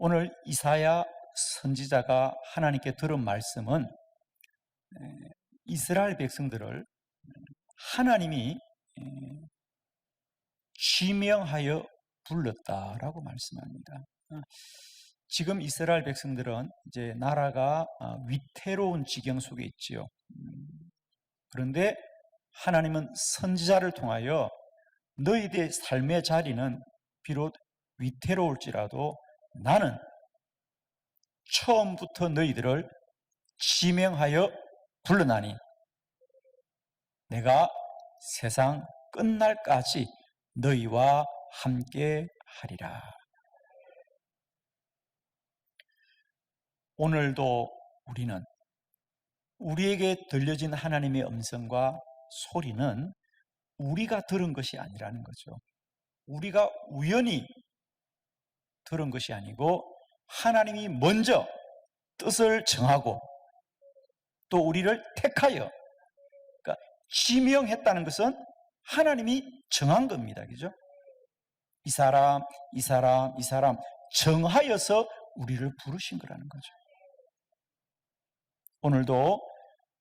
오늘 이사야 선지자가 하나님께 들은 말씀은 이스라엘 백성들을 하나님이 지명하여 불렀다라고 말씀합니다. 지금 이스라엘 백성들은 이제 나라가 위태로운 지경 속에 있지요. 그런데 하나님은 선지자를 통하여 너희들의 삶의 자리는 비록 위태로울지라도 나는 처음부터 너희들을 지명하여 불러나니 내가 세상 끝날까지 너희와 함께 하리라. 오늘도 우리는 우리에게 들려진 하나님의 음성과 소리는 우리가 들은 것이 아니라는 거죠. 우리가 우연히 들은 것이 아니고 하나님이 먼저 뜻을 정하고 또 우리를 택하여, 그러니까 지명했다는 것은 하나님이 정한 겁니다. 그죠? 이 사람 정하여서 우리를 부르신 거라는 거죠. 오늘도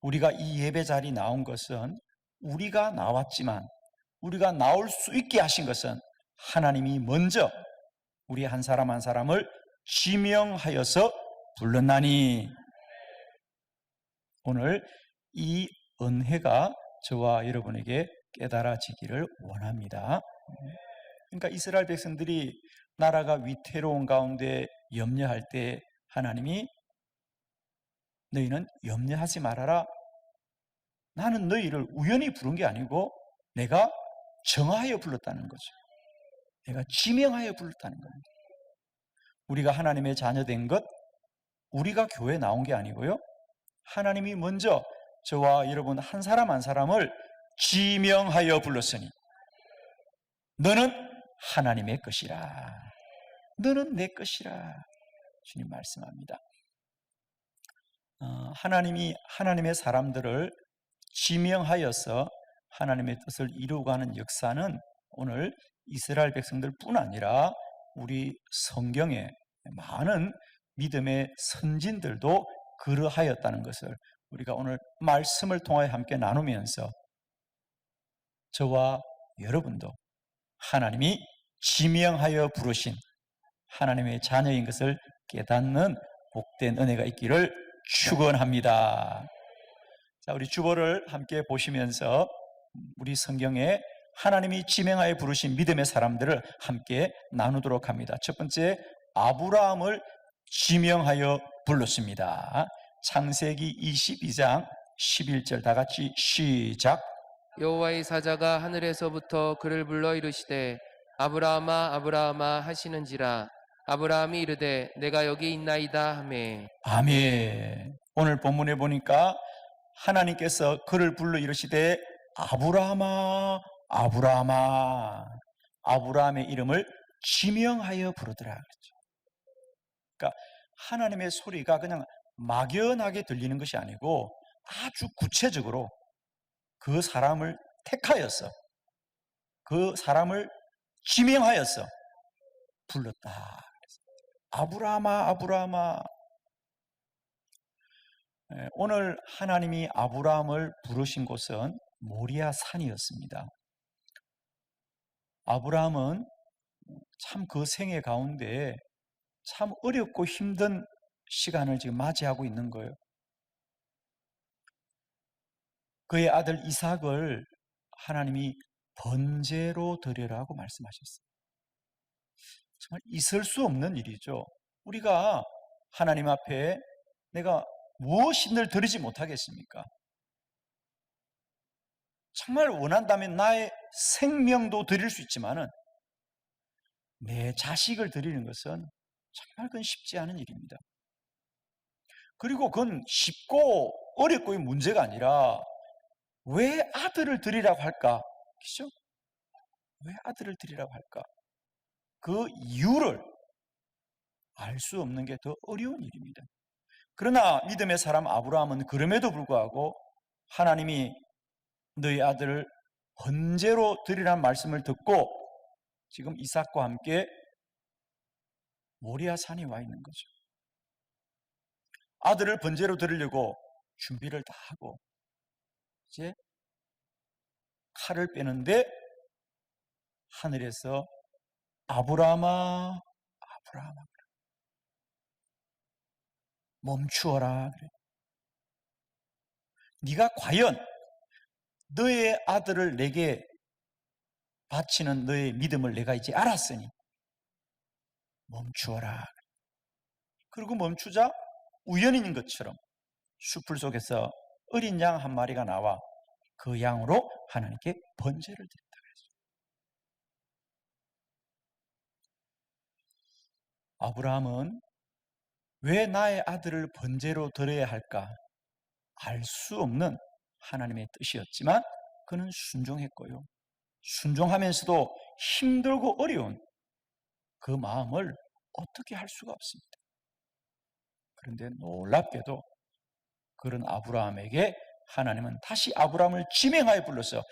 우리가 이 예배 자리에 나온 것은 우리가 나왔지만 우리가 나올 수 있게 하신 것은 하나님이 먼저 우리 한 사람 한 사람을 지명하여서 불렀나니, 오늘 이 은혜가 저와 여러분에게 깨달아지기를 원합니다. 그러니까 이스라엘 백성들이 나라가 위태로운 가운데 염려할 때 하나님이 너희는 염려하지 말아라. 나는 너희를 우연히 부른 게 아니고 내가 정하여 불렀다는 거죠. 내가 지명하여 불렀다는 겁니다. 우리가 하나님의 자녀된 것, 우리가 교회에 나온 게 아니고요, 하나님이 먼저 저와 여러분 한 사람 한 사람을 지명하여 불렀으니 너는 하나님의 것이라, 너는 내 것이라 주님 말씀합니다. 하나님이 하나님의 사람들을 지명하여서 하나님의 뜻을 이루어가는 역사는 오늘 이스라엘 백성들뿐 아니라 우리 성경에 많은 믿음의 선진들도 그러하였다는 것을 우리가 오늘 말씀을 통하여 함께 나누면서 저와 여러분도 하나님이 지명하여 부르신 하나님의 자녀인 것을 깨닫는 복된 은혜가 있기를 축원합니다. 자, 우리 주보를 함께 보시면서 우리 성경에 하나님이 지명하여 부르신 믿음의 사람들을 함께 나누도록 합니다. 첫 번째, 아브라함을 지명하여 불렀습니다. 창세기 22장 11절 다 같이 시작. 여호와의 사자가 하늘에서부터 그를 불러 이르시되 아브라함아 아브라함아 하시는지라. 아브라함이 이르되 내가 여기 있나이다 하매. 아멘. 오늘 본문에 보니까 하나님께서 그를 불러 이르시되 아브라함아 아브라함아, 아브라함의 이름을 지명하여 부르더라. 그러니까 하나님의 소리가 그냥 막연하게 들리는 것이 아니고 아주 구체적으로 그 사람을 택하여서 그 사람을 지명하여서 불렀다. 아브라함아 아브라함아. 오늘 하나님이 아브라함을 부르신 곳은 모리아 산이었습니다. 아브라함은 참 그 생애 가운데 참 어렵고 힘든 시간을 지금 맞이하고 있는 거예요. 그의 아들 이삭을 하나님이 번제로 드리라고 말씀하셨어요. 정말 있을 수 없는 일이죠. 우리가 하나님 앞에 내가 무엇인들 드리지 못하겠습니까? 정말 원한다면 나의 생명도 드릴 수 있지만은 내 자식을 드리는 것은 정말 그건 쉽지 않은 일입니다. 그리고 그건 쉽고 어렵고의 문제가 아니라 왜 아들을 드리라고 할까? 그렇죠? 왜 아들을 드리라고 할까? 그 이유를 알 수 없는 게 더 어려운 일입니다. 그러나 믿음의 사람 아브라함은 그럼에도 불구하고 하나님이 너희 아들을 번제로 드리라는 말씀을 듣고 지금 이삭과 함께 모리아 산에 와 있는 거죠. 아들을 번제로 드리려고 준비를 다 하고 이제 칼을 빼는데 하늘에서 아브라함아, 아브라함아, 멈추어라. 그래. 네가 과연 너의 아들을 내게 바치는 너의 믿음을 내가 이제 알았으니 멈추어라. 그리고 멈추자 우연인 것처럼 숲을 속에서 어린 양 한 마리가 나와 그 양으로 하나님께 번제를 드렸다 그랬어요. 아브라함은 왜 나의 아들을 번제로 드려야 할까? 알 수 없는 하나님의 뜻이었지만 그는 순종했고요. 순종하면서도 힘들고 어려운 그 마음을 어떻게 할 수가 없습니다. 그런데 놀랍게도 그런 아브라함에게 하나님은 다시 아브라함을 지명하여 불러서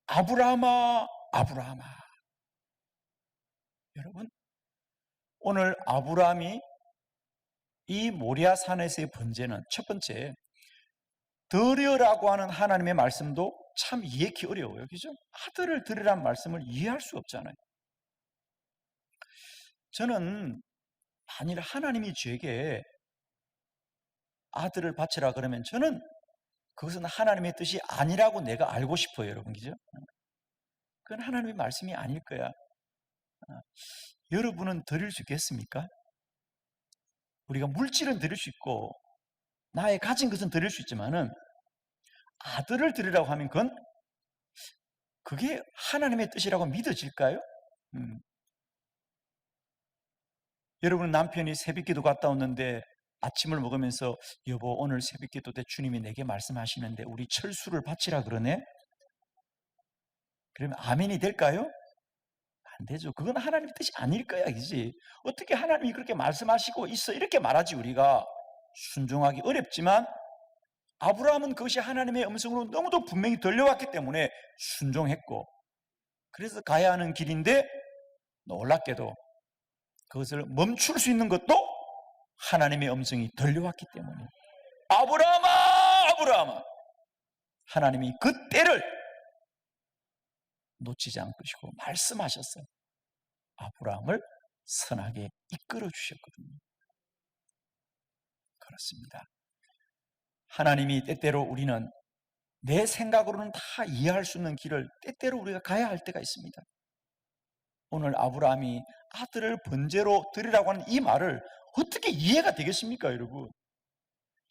아브라함아, 아브라함아. 여러분, 오늘 아브라함이 이 모리아 산에서의 번제는 첫 번째, 드려라고 하는 하나님의 말씀도 참 이해하기 어려워요. 그죠? 아들을 드리라는 말씀을 이해할 수 없잖아요. 저는 만일 하나님이 저에게 아들을 바치라 그러면 저는 그것은 하나님의 뜻이 아니라고 내가 알고 싶어요, 여러분. 그죠? 그건 하나님의 말씀이 아닐 거야. 여러분은 드릴 수 있겠습니까? 우리가 물질은 드릴 수 있고 나의 가진 것은 드릴 수 있지만은 아들을 드리라고 하면 그게 하나님의 뜻이라고 믿어질까요? 여러분, 남편이 새벽기도 갔다 왔는데 아침을 먹으면서 여보, 오늘 새벽기도 때 주님이 내게 말씀하시는데 우리 철수를 바치라 그러네? 그러면 아멘이 될까요? 안 되죠. 그건 하나님의 뜻이 아닐 거야, 그지? 어떻게 하나님이 그렇게 말씀하시고 있어? 이렇게 말하지. 우리가 순종하기 어렵지만 아브라함은 그것이 하나님의 음성으로 너무도 분명히 들려왔기 때문에 순종했고, 그래서 가야 하는 길인데 놀랍게도 그것을 멈출 수 있는 것도 하나님의 음성이 들려왔기 때문에 아브라함아, 아브라함아, 하나님이 그 때를 놓치지 않으시고 말씀하셨어요. 아브라함을 선하게 이끌어 주셨거든요. 그렇습니다. 하나님이 때때로 우리는 내 생각으로는 다 이해할 수 있는 길을 때때로 우리가 가야 할 때가 있습니다. 오늘 아브라함이 아들을 번제로 드리라고 하는 이 말을 어떻게 이해가 되겠습니까, 여러분?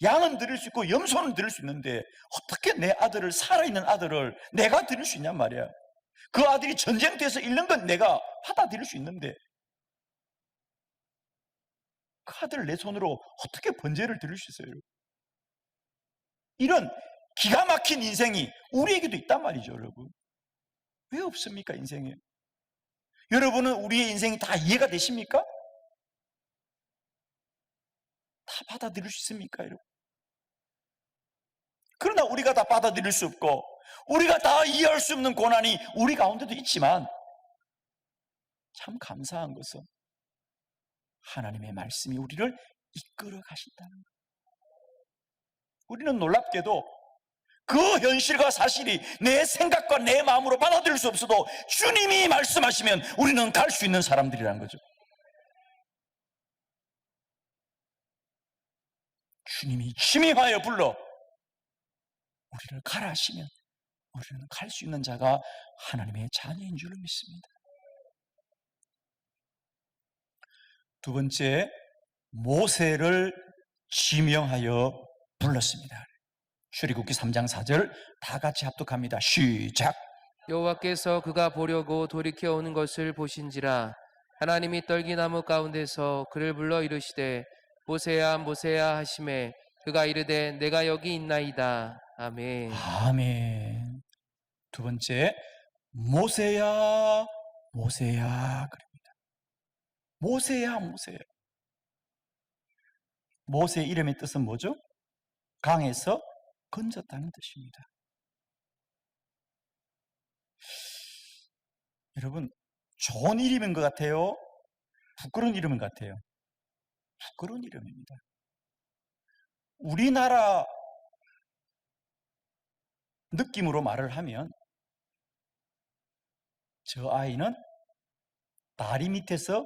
양은 드릴 수 있고 염소는 드릴 수 있는데 어떻게 내 아들을, 살아있는 아들을 내가 드릴 수 있냔 말이야. 그 아들이 전쟁터에서 잃는 건 내가 받아들일 수 있는데 그 아들을 내 손으로 어떻게 번제를 드릴 수 있어요, 여러분? 이런 기가 막힌 인생이 우리에게도 있단 말이죠, 여러분. 왜 없습니까, 인생에? 여러분은 우리의 인생이 다 이해가 되십니까? 다 받아들일 수 있습니까, 여러분? 그러나 우리가 다 받아들일 수 없고 우리가 다 이해할 수 없는 고난이 우리 가운데도 있지만 참 감사한 것은 하나님의 말씀이 우리를 이끌어 가신다는 것. 우리는 놀랍게도 그 현실과 사실이 내 생각과 내 마음으로 받아들일 수 없어도 주님이 말씀하시면 우리는 갈 수 있는 사람들이라는 거죠. 주님이 심의하여 불러 우리를 가라 하시면 우리는 갈 수 있는 자가 하나님의 자녀인 줄로 믿습니다. 두 번째, 모세를 지명하여 불렀습니다. 출애굽기 3장 4절 다 같이 합독합니다. 시작. 여호와께서 그가 보려고 돌이켜 오는 것을 보신지라 하나님이 떨기나무 가운데서 그를 불러 이르시되 모세야 모세야 하시매 그가 이르되 내가 여기 있나이다. 아멘. 아멘. 두 번째, 모세야 모세야 그럽니다. 모세야 모세야. 모세의 이름의 뜻은 뭐죠? 강에서 건졌다는 뜻입니다. 여러분, 좋은 이름인 것 같아요? 부끄러운 이름인 것 같아요? 부끄러운 이름입니다. 우리나라 느낌으로 말을 하면 저 아이는 다리 밑에서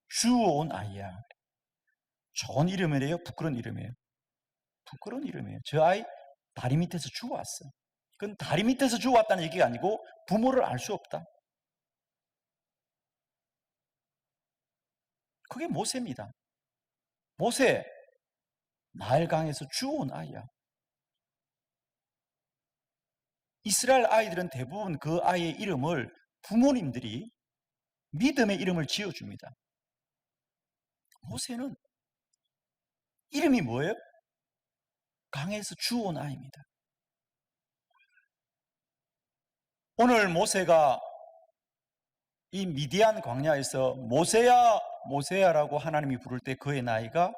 주워온 아이야. 좋은 이름이래요? 부끄러운 이름이에요? 부끄러운 이름이에요. 저 아이 다리 밑에서 주워왔어. 그건 다리 밑에서 주워왔다는 얘기가 아니고 부모를 알 수 없다. 그게 모세입니다. 모세, 나일강에서 주워온 아이야. 이스라엘 아이들은 대부분 그 아이의 이름을 부모님들이 믿음의 이름을 지어줍니다. 모세는 이름이 뭐예요? 강에서 주워온 아이입니다. 오늘 모세가 이 미디안 광야에서 모세야 모세야라고 하나님이 부를 때 그의 나이가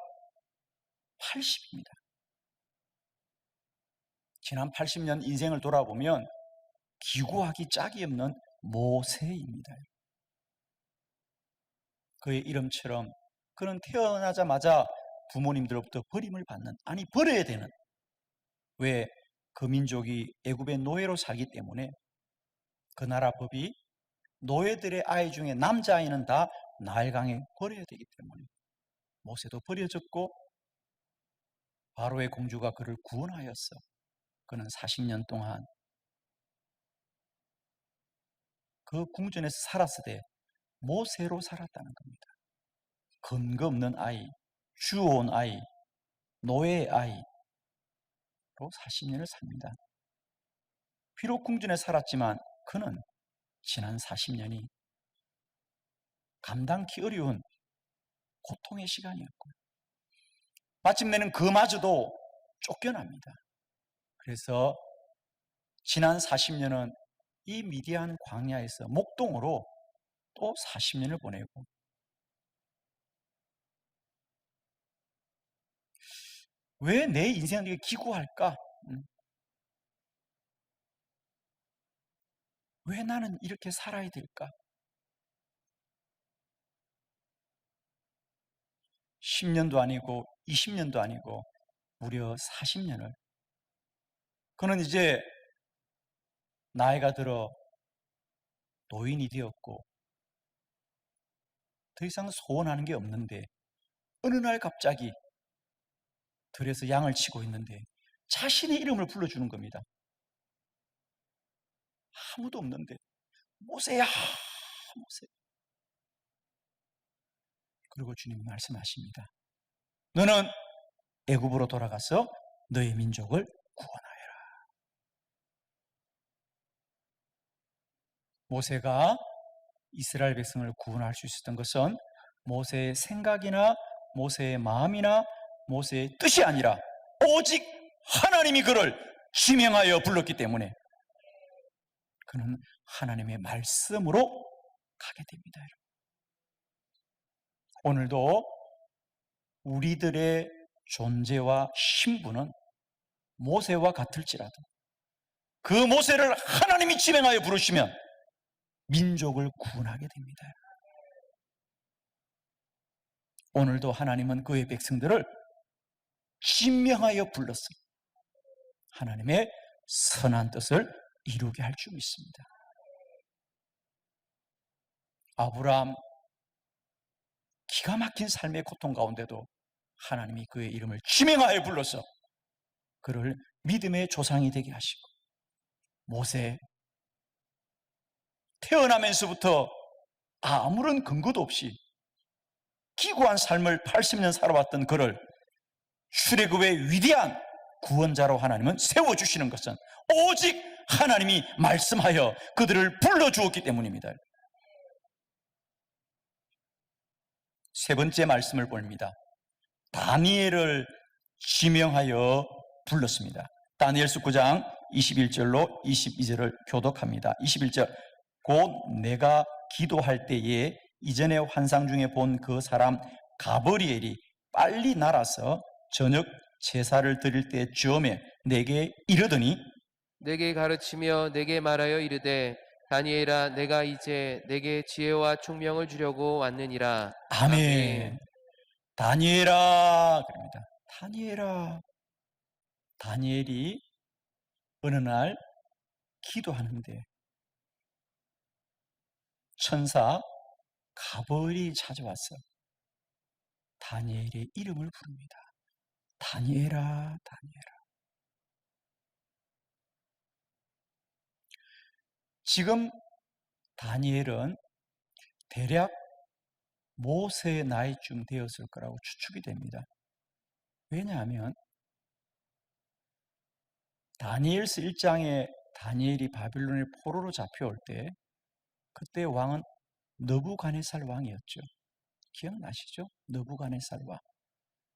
80입니다. 지난 80년 인생을 돌아보면 기구하기 짝이 없는 모세입니다. 그의 이름처럼 그는 태어나자마자 부모님들로부터 버림을 받는, 아니 버려야 되는, 왜? 그 민족이 애굽의 노예로 살기 때문에 그 나라 법이 노예들의 아이 중에 남자아이는 다 나일강에 버려야 되기 때문에 모세도 버려졌고 바로의 공주가 그를 구원하였어. 그는 40년 동안 그 궁전에서 살았을 때 모세로 살았다는 겁니다. 근거 없는 아이, 주워온 아이, 노예의 아이로 40년을 삽니다. 비록 궁전에 살았지만 그는 지난 40년이 감당기 어려운 고통의 시간이었고 마침내는 그마저도 쫓겨납니다. 그래서 지난 40년은 이 미디안 광야에서 목동으로 또 40년을 보내고, 왜 내 인생을 이렇게 기구할까? 왜 나는 이렇게 살아야 될까? 10년도 아니고 20년도 아니고 무려 40년을. 그는 이제 나이가 들어 노인이 되었고 더 이상 소원하는 게 없는데 어느 날 갑자기 들에서 양을 치고 있는데 자신의 이름을 불러주는 겁니다. 아무도 없는데 모세야, 모세. 그리고 주님이 말씀하십니다. 너는 애굽으로 돌아가서 너의 민족을 구원하여라. 모세가 이스라엘 백성을 구원할 수 있었던 것은 모세의 생각이나 모세의 마음이나 모세의 뜻이 아니라 오직 하나님이 그를 지명하여 불렀기 때문에 그는 하나님의 말씀으로 가게 됩니다. 오늘도 우리들의 존재와 신분은 모세와 같을지라도 그 모세를 하나님이 지명하여 부르시면 민족을 구원하게 됩니다. 오늘도 하나님은 그의 백성들을 지명하여 불렀습니다. 하나님의 선한 뜻을 이루게 할 줄 믿습니다. 아브라함 기가 막힌 삶의 고통 가운데도 하나님이 그의 이름을 지명하여 불러서 그를 믿음의 조상이 되게 하시고, 모세 태어나면서부터 아무런 근거도 없이 기구한 삶을 80년 살아왔던 그를 출애굽의 위대한 구원자로 하나님은 세워주시는 것은 오직 하나님이 말씀하여 그들을 불러주었기 때문입니다. 세 번째 말씀을 봅니다. 다니엘을 지명하여 불렀습니다. 다니엘서 9장 21절로 22절을 교독합니다. 21절, 곧 내가 기도할 때에 이전에 환상 중에 본 그 사람 가브리엘이 빨리 날아서 저녁 제사를 드릴 때 즈음에 내게 이르더니, 내게 가르치며 내게 말하여 이르되 다니엘아, 내가 이제 내게 지혜와 총명을 주려고 왔느니라. 아멘. 다니엘아 그럽니다. 다니엘아. 다니엘이 어느 날 기도하는데 천사 가버엘이 찾아와서 다니엘의 이름을 부릅니다. 다니엘아, 다니엘아. 지금 다니엘은 대략 모세의 나이쯤 되었을 거라고 추측이 됩니다. 왜냐하면 다니엘서 1장에 다니엘이 바빌론의 포로로 잡혀올 때 그때 왕은 느부갓네살 왕이었죠. 기억나시죠? 느부갓네살 왕.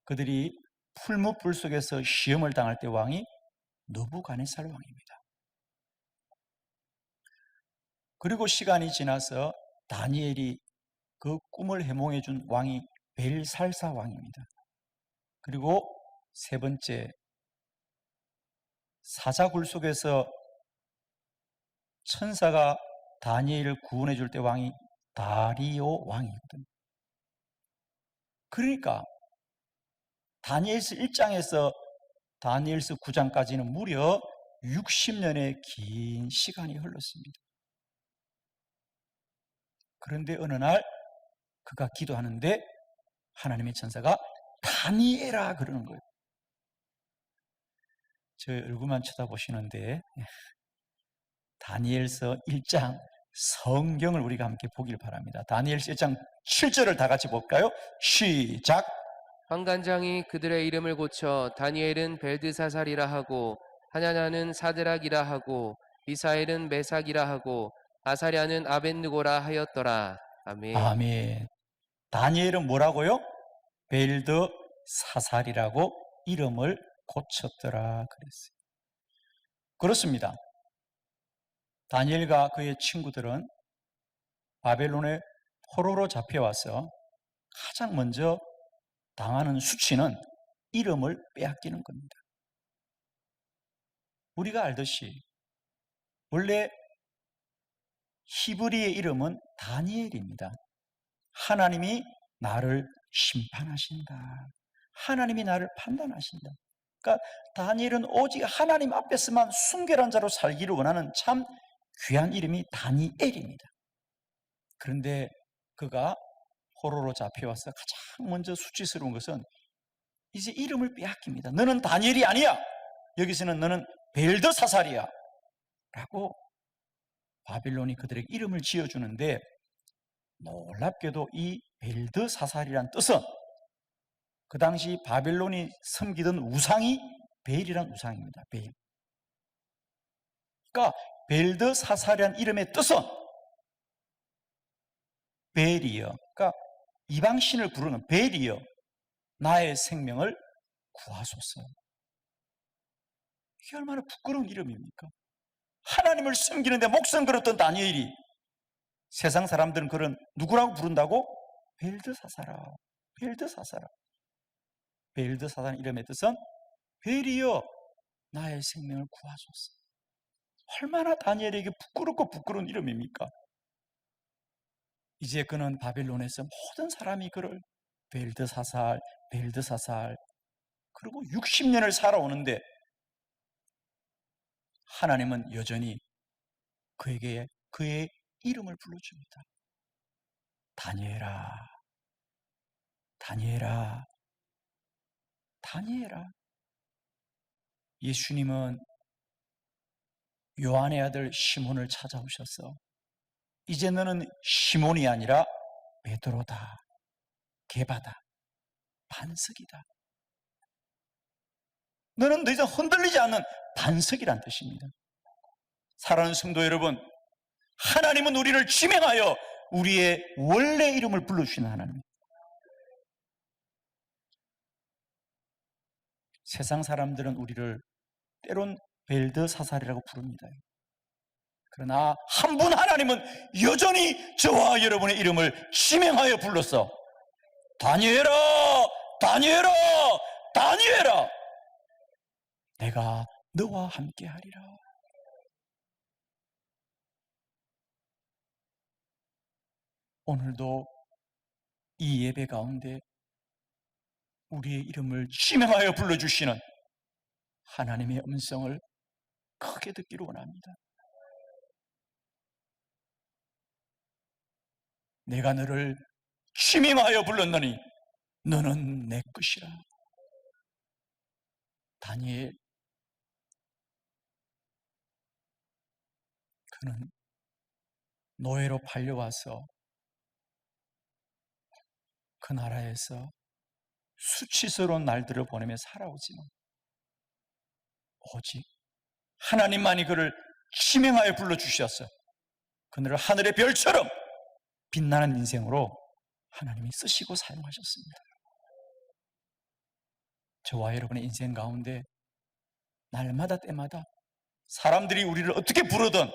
그들이 풀무불 속에서 시험을 당할 때 왕이 느부갓네살 왕입니다. 그리고 시간이 지나서 다니엘이 그 꿈을 해몽해 준 왕이 벨살사 왕입니다. 그리고 세 번째 사자굴 속에서 천사가 다니엘을 구원해 줄 때 왕이 다리오 왕이거든요. 그러니까 다니엘서 1장에서 다니엘서 9장까지는 무려 60년의 긴 시간이 흘렀습니다. 그런데 어느 날 그가 기도하는데 하나님의 천사가 다니엘아 그러는 거예요. 저 얼굴만 쳐다보시는데 다니엘서 1장 성경을 우리가 함께 보길 바랍니다. 다니엘서 1장 7절을 다 같이 볼까요? 시작. 환관장이 그들의 이름을 고쳐 다니엘은 벨드사살이라 하고 하냐냐는 사드락이라 하고 미사엘은 메삭이라 하고 아사랴는 아벳느고라 하였더라. 아멘. 아멘. 다니엘은 뭐라고요? 벨드 사살이라고 이름을 고쳤더라 그랬어요. 그렇습니다. 다니엘과 그의 친구들은 바벨론의 포로로 잡혀와서 가장 먼저 당하는 수치는 이름을 빼앗기는 겁니다. 우리가 알듯이 원래 히브리의 이름은 다니엘입니다. 하나님이 나를 심판하신다. 하나님이 나를 판단하신다. 그러니까 다니엘은 오직 하나님 앞에서만 순결한 자로 살기를 원하는 참 귀한 이름이 다니엘입니다. 그런데 그가 포로로 잡혀와서 가장 먼저 수치스러운 것은 이제 이름을 빼앗깁니다. 너는 다니엘이 아니야. 여기서는 너는 벨드사살이야 라고 바빌론이 그들에게 이름을 지어주는데 놀랍게도 이 벨드사살이란 뜻은 그 당시 바빌론이 섬기던 우상이 벨이란 우상입니다. 벨. 그러니까 벨드사살이란 이름의 뜻은 벨이여. 그러니까 이방신을 부르는 벨이여. 나의 생명을 구하소서. 이게 얼마나 부끄러운 이름입니까? 하나님을 숨기는데 목숨 걸었던 다니엘이 세상 사람들은 그런 누구라고 부른다고? 벨드사사라. 벨드사사라. 벨드사사라는 이름의 뜻은 벨이여 나의 생명을 구하소서. 얼마나 다니엘에게 부끄럽고 부끄러운 이름입니까? 이제 그는 바빌론에서 모든 사람이 그를 벨드사살, 벨드사살 그리고 60년을 살아오는데 하나님은 여전히 그에게 그의 이름을 불러줍니다. 다니엘아, 다니엘아, 다니엘아. 예수님은 요한의 아들 시몬을 찾아오셔서 이제 너는 시몬이 아니라 베드로다, 게바다, 반석이다. 너는 더 이상 흔들리지 않는 반석이란 뜻입니다. 사랑하는 성도 여러분, 하나님은 우리를 지명하여 우리의 원래 이름을 불러주시는 하나님. 세상 사람들은 우리를 때론 벨드사살이라고 부릅니다. 그러나 한 분 하나님은 여전히 저와 여러분의 이름을 지명하여 불렀어. 다니엘아, 다니엘아, 다니엘아. 내가 너와 함께 하리라. 오늘도 이 예배 가운데 우리의 이름을 지명하여 불러주시는 하나님의 음성을 크게 듣기를 원합니다. 내가 너를 지명하여 불렀노니 너는 내 것이라. 다니엘, 그는 노예로 팔려와서 그 나라에서 수치스러운 날들을 보내며 살아오지만 오직 하나님만이 그를 지명하여 불러주셨어. 그들을 하늘의 별처럼 빛나는 인생으로 하나님이 쓰시고 사용하셨습니다. 저와 여러분의 인생 가운데 날마다 때마다 사람들이 우리를 어떻게 부르든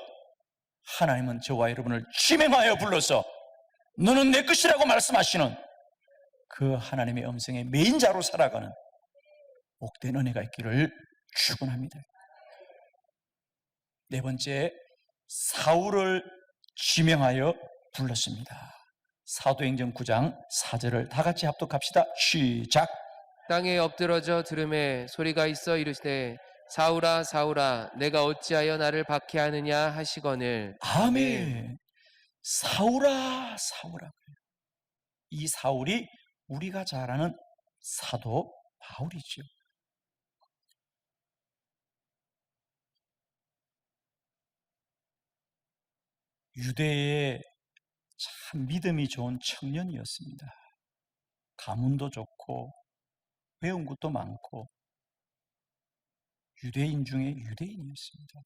하나님은 저와 여러분을 지명하여 불러서 너는 내 것이라고 말씀하시는 그 하나님의 음성의 메인자로 살아가는 복된 은혜가 있기를 축원합니다. 네 번째, 사울을 지명하여 불렀습니다. 사도행전 9장 4절을 다 같이 합독합시다. 시작. 땅에 엎드러져 들음에 소리가 있어 이르시되 사울아 사울아 내가 어찌하여 나를 박해하느냐 하시거늘. 아멘. 사울아 사울아. 이 사울이 우리가 잘 아는 사도 바울이죠. 유대의 참 믿음이 좋은 청년이었습니다. 가문도 좋고 배운 것도 많고 유대인 중에 유대인이었습니다.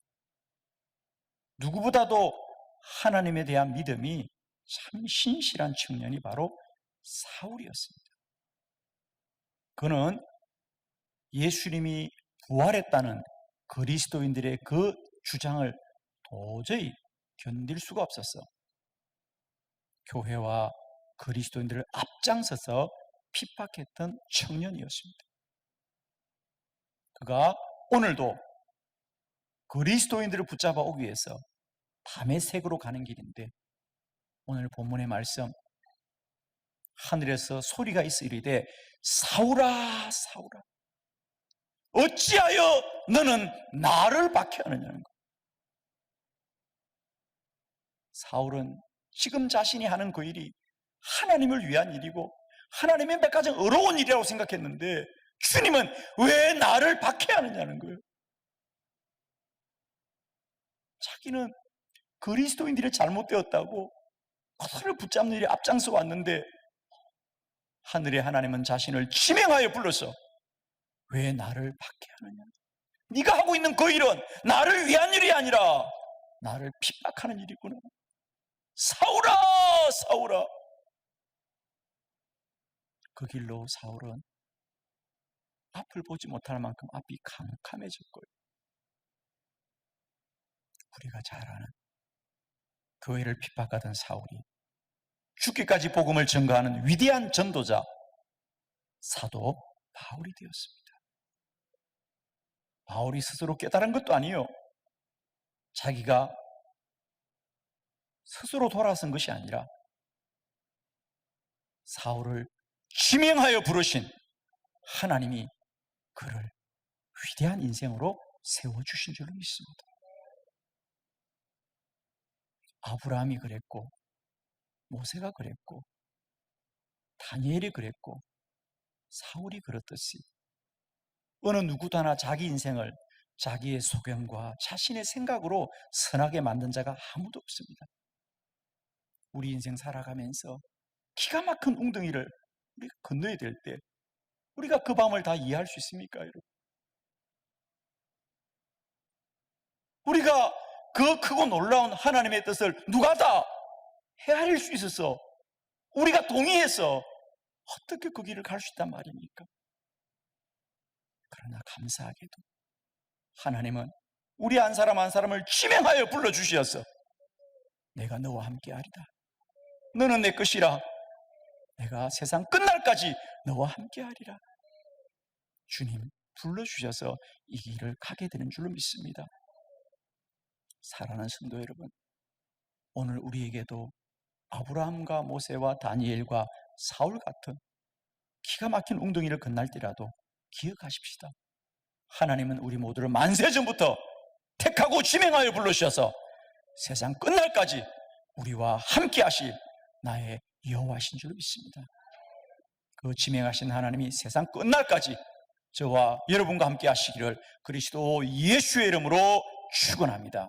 누구보다도 하나님에 대한 믿음이 참 신실한 청년이 바로 사울이었습니다. 그는 예수님이 부활했다는 그리스도인들의 그 주장을 도저히 견딜 수가 없었어. 교회와 그리스도인들을 앞장서서 핍박했던 청년이었습니다. 그가 오늘도 그리스도인들을 붙잡아 오기 위해서 다메섹으로 가는 길인데 오늘 본문의 말씀, 하늘에서 소리가 있어 이르되 사울아 사울아 어찌하여 너는 나를 박해하느냐는 것. 사울은 지금 자신이 하는 그 일이 하나님을 위한 일이고 하나님의 몇 가지 어려운 일이라고 생각했는데 주님은 왜 나를 박해하느냐는 거예요. 자기는 그리스도인들이 잘못되었다고 그들을 붙잡는 일에 앞장서 왔는데 하늘의 하나님은 자신을 지명하여 불러서 왜 나를 박해하느냐. 네가 하고 있는 그 일은 나를 위한 일이 아니라 나를 핍박하는 일이구나. 사울아 사울아. 그 길로 사울은 앞을 보지 못할 만큼 앞이 캄캄해졌고요. 우리가 잘 아는 교회를 핍박하던 사울이 죽기까지 복음을 전가하는 위대한 전도자 사도 바울이 되었습니다. 바울이 스스로 깨달은 것도 아니에요. 자기가 스스로 돌아선 것이 아니라 사울을 지명하여 부르신 하나님이 그를 위대한 인생으로 세워주신 줄로 믿습니다. 아브라함이 그랬고 모세가 그랬고 다니엘이 그랬고 사울이 그렇듯이 어느 누구도 하나 자기 인생을 자기의 소견과 자신의 생각으로 선하게 만든 자가 아무도 없습니다. 우리 인생 살아가면서 기가 막힌 웅덩이를 우리가 건너야 될 때 우리가 그 밤을 다 이해할 수 있습니까, 여러분? 우리가 그 크고 놀라운 하나님의 뜻을 누가 다 헤아릴 수 있어서 우리가 동의해서 어떻게 그 길을 갈 수 있단 말입니까? 그러나 감사하게도 하나님은 우리 한 사람 한 사람을 지명하여 불러주시어서 내가 너와 함께 하리다. 너는 내 것이라. 내가 세상 끝날까지 너와 함께 하리라. 주님 불러주셔서 이 길을 가게 되는 줄로 믿습니다. 사랑하는 성도 여러분, 오늘 우리에게도 아브라함과 모세와 다니엘과 사울 같은 기가 막힌 웅덩이를 건널 때라도 기억하십시다. 하나님은 우리 모두를 만세 전부터 택하고 지명하여 불러주셔서 세상 끝날까지 우리와 함께 하실 나의 여호와신 줄 믿습니다. 그 지명하신 하나님이 세상 끝날까지 저와 여러분과 함께 하시기를 그리스도 예수의 이름으로 축원합니다.